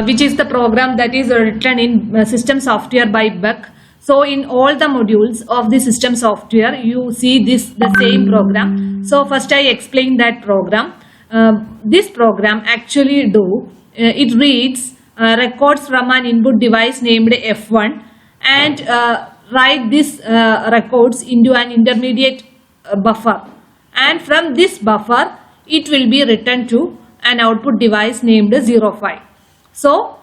which is the program that is written in system software by Beck. So in all the modules of the system software, you see the same program. So first I explain that program. This program actually it reads records from an input device named F1 and write these records into an intermediate buffer, and from this buffer it will be written to an output device named 05. So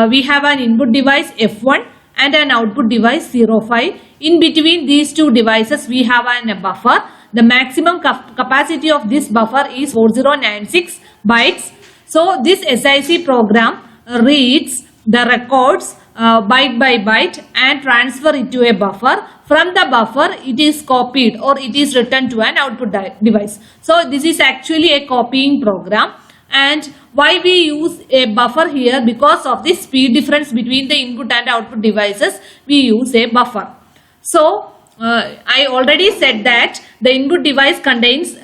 we have an input device F1 and an output device 05. In between these two devices we have a buffer. The maximum capacity of this buffer is 4096 bytes. So this SIC program reads the records byte by byte and transfer it to a buffer. From the buffer it is copied or it is written to an output device. So this is actually a copying program. And why we use a buffer here? Because of the speed difference between the input and output devices, we use a buffer. So I already said that the input device contains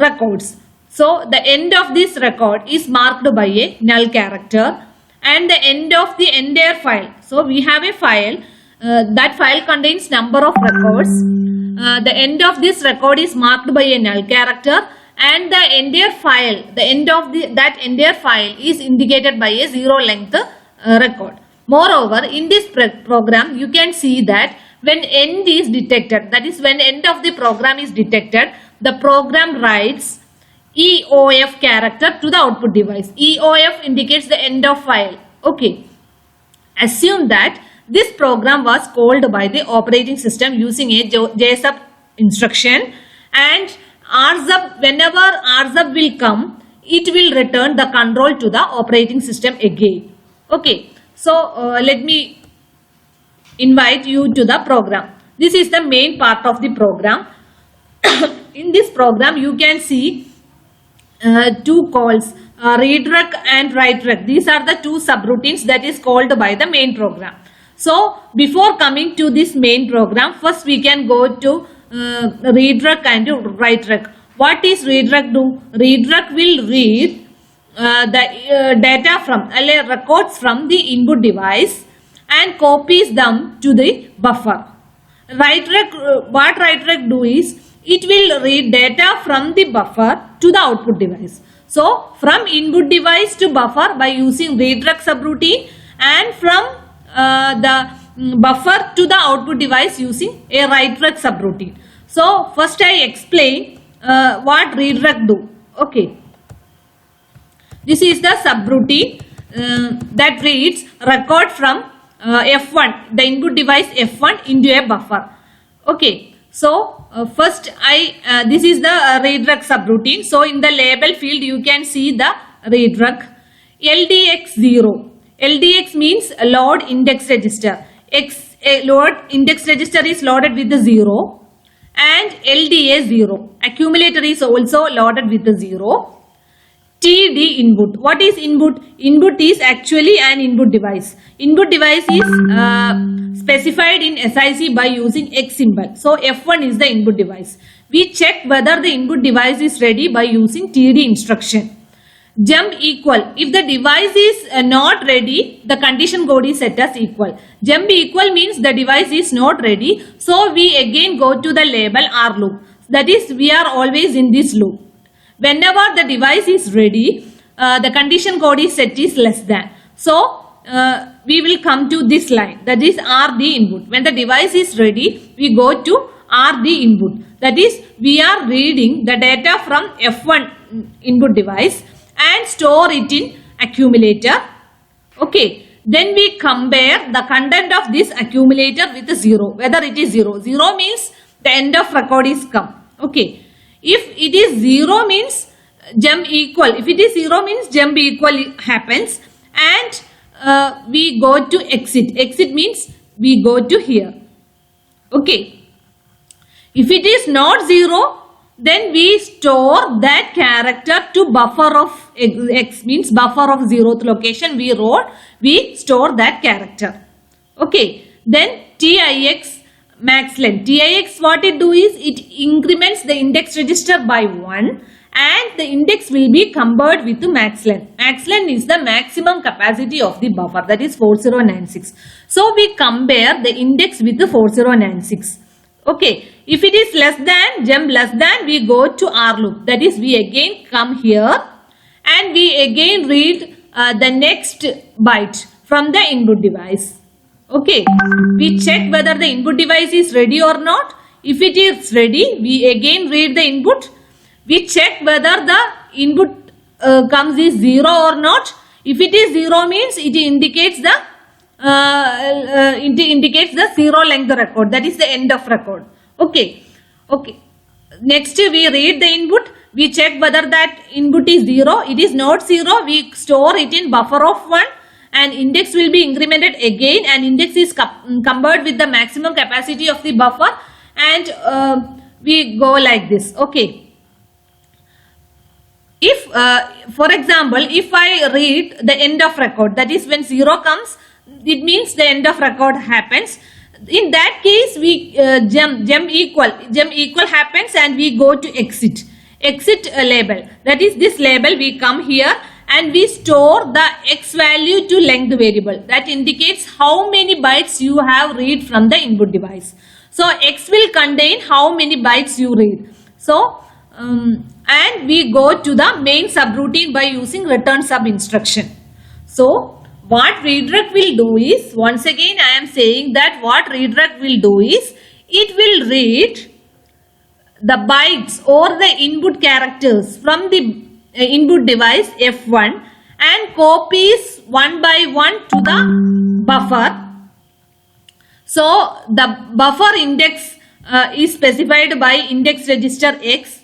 records. So the end of this record is marked by a null character, and the end of the entire file. So we have a file, that file contains number of records. The end of this record is marked by a null character, and the entire file, the end of that entire file is indicated by a zero length record. Moreover, in this program you can see that when end is detected, that is when end of the program is detected, the program writes EOF character to the output device. EOF indicates the end of file. Okay. Assume that this program was called by the operating system using a JSUB instruction, and RSUB, whenever RSUB will come, it will return the control to the operating system again. Okay. So let me invite you to the program. This is the main part of the program. In this program you can see two calls, readrec and writerec. These are the two subroutines that is called by the main program. So before coming to this main program, first we can go to readrec and writerec. What is readrec do? Readrec will read the data from records from the input device and copies them to the buffer. Writerec, what writerec do is it will read data from the buffer to the output device. So from input device to buffer by using readrec subroutine, and from the buffer to the output device using a writerec subroutine. So first I explain what readrec do. Okay. This is the subroutine that reads record from F1, the input device F1 into a buffer. Okay. So first this is the readrec subroutine. So in the label field you can see the readrec. LDX0. LDX means load index register. Load index register is loaded with the 0, and LDA 0. Accumulator is also loaded with the 0. TD input. What is input? Input is actually an input device. Input device is specified in SIC by using X symbol. So F1 is the input device. We check whether the input device is ready by using TD instruction. Jump equal. If the device is not ready, the condition code is set as equal. Jump equal means the device is not ready. So we again go to the label R loop. That is, we are always in this loop. Whenever the device is ready, the condition code is set is less than. So we will come to this line, that is RD input. When the device is ready, we go to RD input. That is, we are reading the data from F1 input device and store it in accumulator. Okay. Then we compare the content of this accumulator with the 0, whether it is 0. 0 means the end of record is come. Okay. If it is 0 means jump equal. If it is 0 means jump equal happens, and we go to exit. Exit means we go to here. Okay. If it is not 0, then we store that character to buffer of X, means buffer of 0th location we wrote, we store that character. Okay. Then TIX max length. TIX, what it do is it increments the index register by 1 and the index will be compared with the max length. Max length is the maximum capacity of the buffer, that is 4096. So we compare the index with the 4096. Okay, if it is less than, jump less than, we go to R loop. That is, we again come here and we again read the next byte from the input device. Okay, we check whether the input device is ready or not. If it is ready, we again read the input. We check whether the input comes is 0 or not. If it is 0 means it indicates the 0 length record, that is the end of record. Okay. Next we read the input. We check whether that input is 0. It is not 0. We store it in buffer of 1 and index will be incremented again, and index is compared with the maximum capacity of the buffer, and we go like this. Okay. If for example, if I read the end of record, that is when 0 comes, it means the end of record happens. In that case, we jump equal happens and we go to exit label. That is this label, we come here and we store the x value to length variable. That indicates how many bytes you have read from the input device. So x will contain how many bytes you read. So and we go to the main subroutine by using return sub instruction. So what redirect will do is, once again I am saying that what redirect will do is, it will read the bytes or the input characters from the input device F1 and copies one by one to the buffer. So the buffer index is specified by index register X.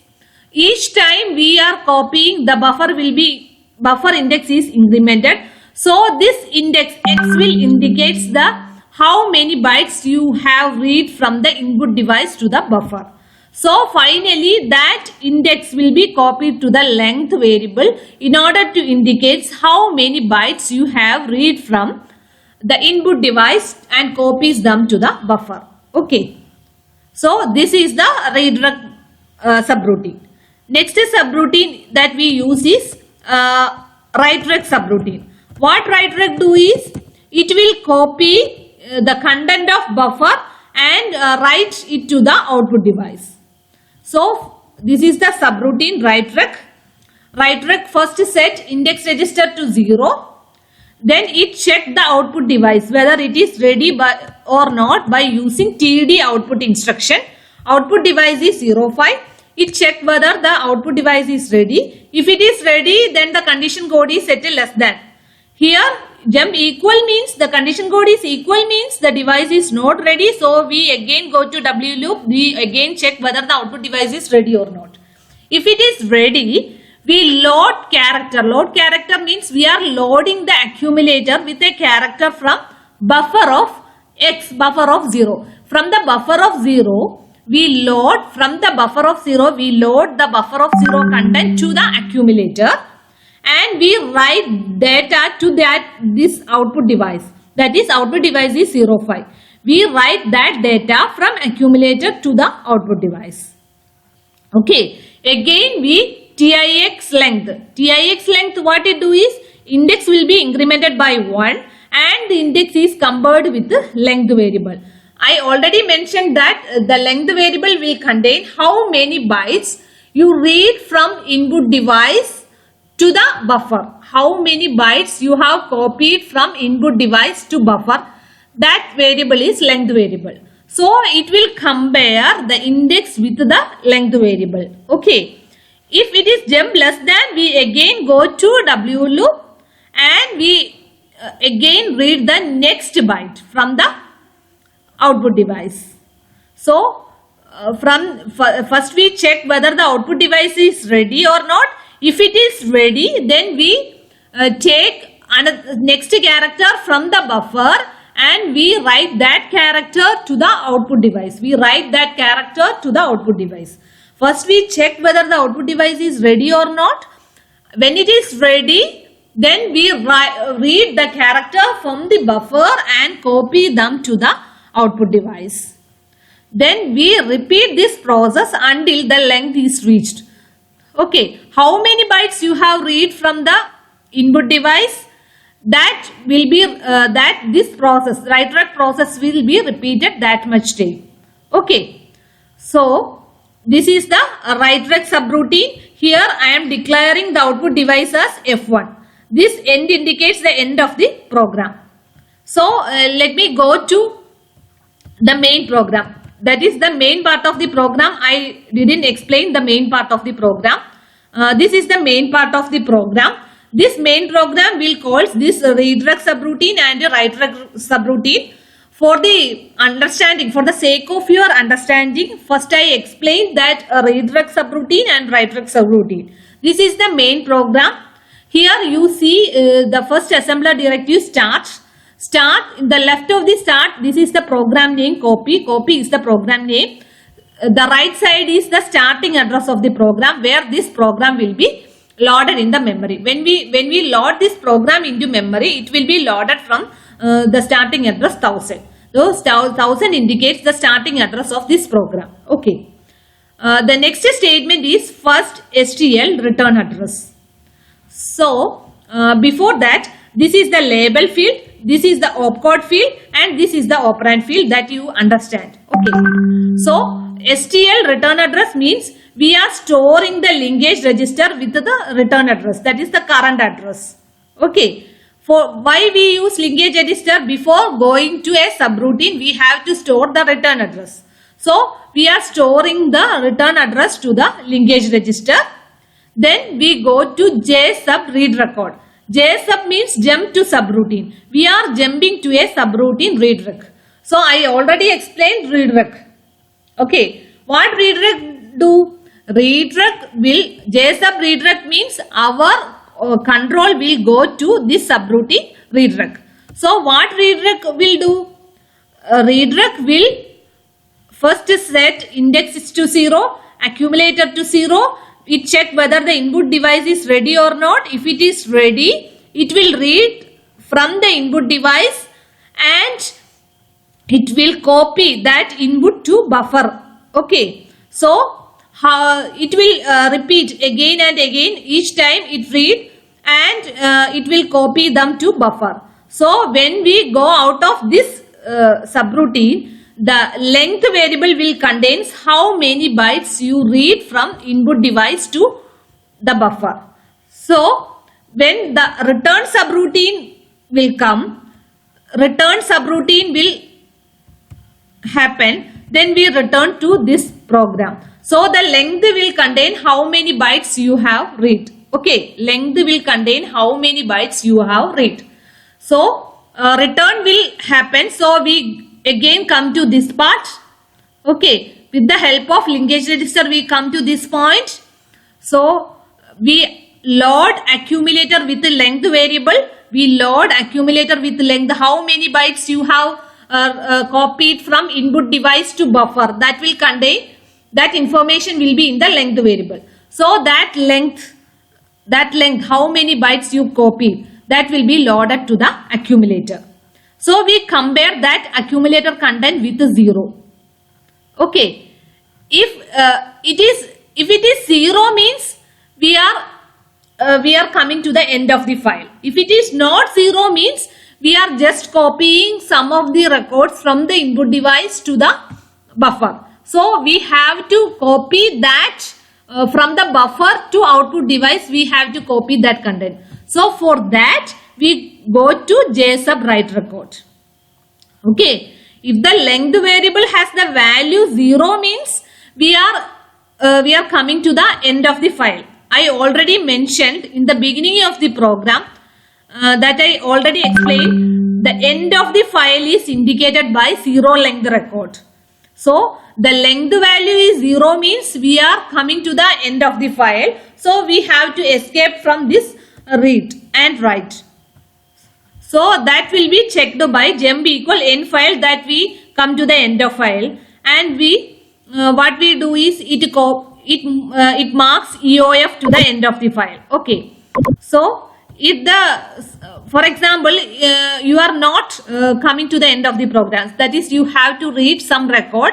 Each time we are copying, the buffer index is incremented. So this index X will indicates the how many bytes you have read from the input device to the buffer. So finally that index will be copied to the length variable in order to indicate how many bytes you have read from the input device and copies them to the buffer. Okay. So this is the redirect subroutine. Next subroutine that we use is write rect subroutine. What write rect do is, it will copy the content of buffer and write it to the output device. So this is the subroutine write rect. Write rect first set index register to 0. Then it check the output device whether it is ready or not by using TD output instruction. Output device is 05. It check whether the output device is ready. If it is ready, then the condition code is set to less than. Here jump equal means the condition code is equal means the device is not ready. So we again go to W loop. We again check whether the output device is ready or not. If it is ready, we load character. Load character means we are loading the accumulator with a character from buffer of X, buffer of 0. From the buffer of 0, we load the buffer of 0 content to the accumulator. And we write data to this output device. That is output device is 05. We write that data from accumulator to the output device. Okay. Again we TIX length. TIX length, what it do is, index will be incremented by 1 and the index is compared with the length variable. I already mentioned that the length variable will contain how many bytes you read from input device to the buffer. How many bytes you have copied from input device to buffer. That variable is length variable. So it will compare the index with the length variable. Okay. If it is jump less than, we again go to W loop and we again read the next byte from the output device. So first we check whether the output device is ready or not. If it is ready, then we take another next character from the buffer and we write that character to the output device. First we check whether the output device is ready or not. When it is ready, then we read the character from the buffer and copy them to the output device. Then we repeat this process until the length is reached. Okay, how many bytes you have read from the input device? That will be this process, write read process will be repeated that much time. Okay, so this is the write read subroutine. Here I am declaring the output device as F1. This end indicates the end of the program. So let me go to the main program. That is the main part of the program. I didn't explain the main part of the program. This is the main part of the program. This main program will call this read rec subroutine and write rec subroutine. For the understanding, for the sake of your understanding, first I explained that read rec subroutine and write rec subroutine. This is the main program. Here you see the first assembler directive start. Start, in the left of the start, this is the program name, copy is the program name. The right side is the starting address of the program where this program will be loaded in the memory. When we load this program into memory, it will be loaded from the starting address 1000. So 1000 indicates the starting address of this program. Okay. The next statement is first STL return address. So before that, this is the label field, this is the opcode field, and this is the operand field that you understand. Okay. So STL return address means we are storing the linkage register with the return address, that is the current address. Okay. For why we use linkage register? Before going to a subroutine, we have to store the return address. So we are storing the return address to the linkage register. Then we go to JSub read record. JSub means jump to subroutine. We are jumping to a subroutine read rec. So I already explained read rec. Okay. What read rec do? Read rec will, JSub read rec means our control will go to this subroutine read rec. So what read rec will do? Read rec will first set index to 0, accumulator to 0. It check whether the input device is ready or not. If it is ready, it will read from the input device and it will copy that input to buffer. Okay. So it will repeat again and again. Each time it read and it will copy them to buffer. So when we go out of this subroutine, the length variable will contains how many bytes you read from input device to the buffer. So when the return subroutine will come, return subroutine will happen, then we return to this program. So the length will contain how many bytes you have read. Okay, length will contain how many bytes you have read. So return will happen. So we again come to this part. Okay, with the help of linkage register we come to this point. So we load accumulator with the length variable. We load accumulator with length how many bytes you have copied from input device to buffer. That will contain, that information will be in the length variable. So that length how many bytes you copied, that will be loaded to the accumulator. So we compare that accumulator content with 0. Okay. If it is 0 means we are coming to the end of the file. If it is not 0 means we are just copying some of the records from the input device to the buffer. So we have to copy that from the buffer to output device. We have to copy that content. So for that we go to JSub write record. Okay. If the length variable has the value 0 means we are coming to the end of the file. I already mentioned in the beginning of the program that I already explained, the end of the file is indicated by 0 length record. So the length value is 0 means we are coming to the end of the file. So we have to escape from this read and write. So that will be checked by jump equal end file, that we come to the end of file, and we what we do is it marks EOF to the end of the file. Okay. So if for example you are not coming to the end of the program, that is you have to read some record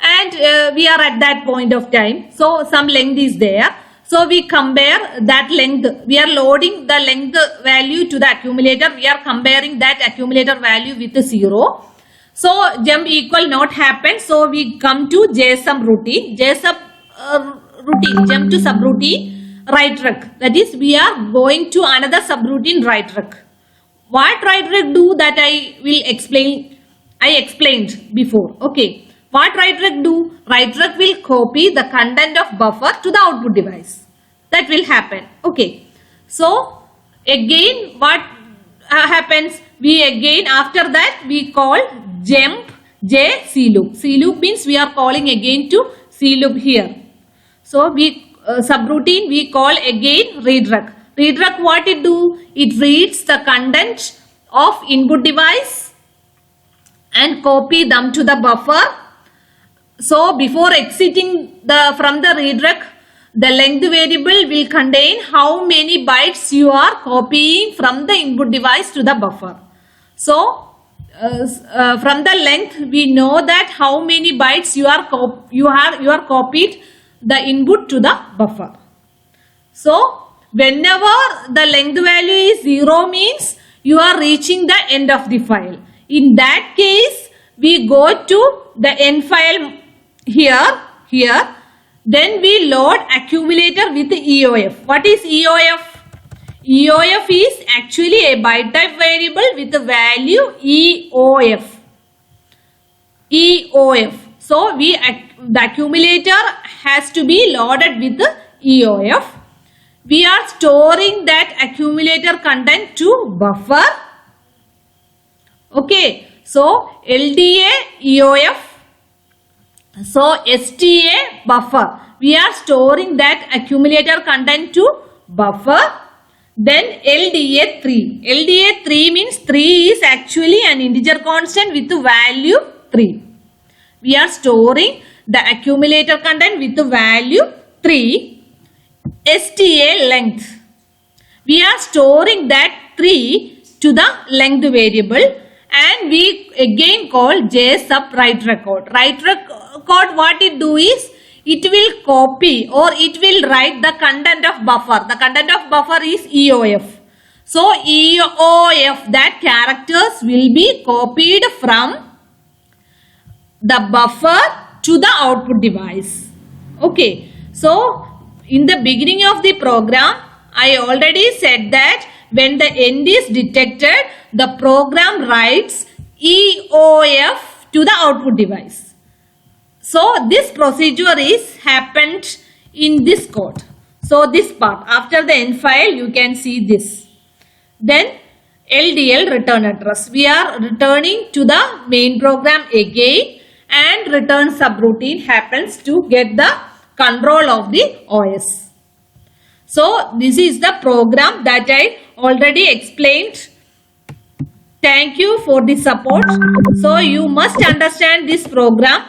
and we are at that point of time, so some length is there. So we compare that length. We are loading the length value to the accumulator. We are comparing that accumulator value with 0. So jump equal not happen. So we come to JSUM routine. JSUM routine, jump to subroutine, write rec. That is, we are going to another subroutine, write rec. What write rec do, that I will explain. I explained before. Okay. What write rec do? Write rec will copy the content of buffer to the output device. That will happen. Okay. So again, what happens? We again, after that, we call jump J C loop. C loop means we are calling again to C loop here. So we subroutine we call again read rec. Read rec, what it do? It reads the content of input device and copy them to the buffer. So before exiting from the read rec, the length variable will contain how many bytes you are copying from the input device to the buffer. So from the length we know that how many bytes you are copied the input to the buffer. So whenever the length value is 0 means you are reaching the end of the file. In that case, we go to the end file here. Then we load accumulator with EOF. What is EOF? EOF is actually a byte type variable with the value EOF. EOF. So the accumulator has to be loaded with the EOF. We are storing that accumulator content to buffer. Okay. So LDA EOF. So STA buffer. We are storing that accumulator content to buffer. Then LDA3. LDA3 means 3 is actually an integer constant with the value 3. We are storing the accumulator content with the value 3. STA length. We are storing that 3 to the length variable. And we again call JSUB write record. Write record, what it do is, it will copy or it will write the content of buffer. The content of buffer is EOF. So EOF, that characters will be copied from the buffer to the output device. Okay. So in the beginning of the program, I already said that when the end is detected, the program writes EOF to the output device. So this procedure is happened in this code. So this part, after the end file, you can see this. Then LDL return address. We are returning to the main program again, and return subroutine happens to get the control of the OS. So this is the program that I already explained. Thank you for the support. So you must understand this program.